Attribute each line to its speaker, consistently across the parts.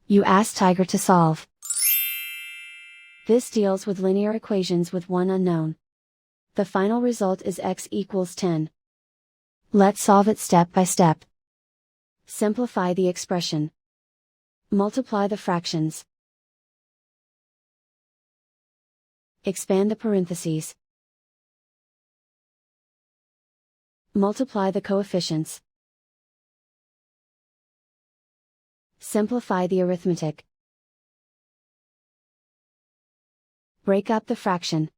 Speaker 1: You ask Tiger to solve. This deals with linear equations with one unknown. The final result is x equals 10. Let's solve it step by step. Simplify the expression. Multiply the fractions. Expand the parentheses. Multiply the coefficients. Simplify the arithmetic. Break up the fraction.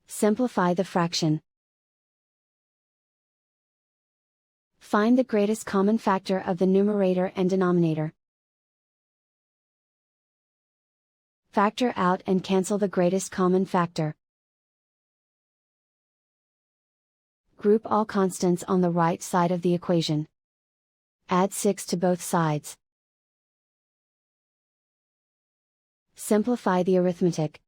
Speaker 1: Simplify the fraction. Find the greatest common factor of the numerator and denominator. Factor out and cancel the greatest common factor. Group all constants on the right side of the equation. Add 6 to both sides. Simplify the arithmetic.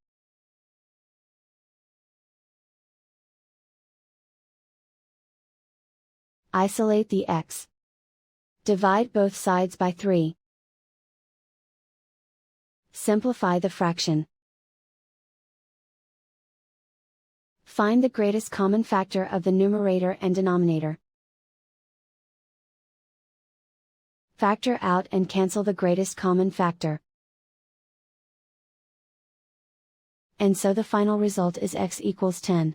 Speaker 1: Isolate the x. Divide both sides by 3. Simplify the fraction. Find the greatest common factor of the numerator and denominator. Factor out and cancel the greatest common factor. And so the final result is x equals 10.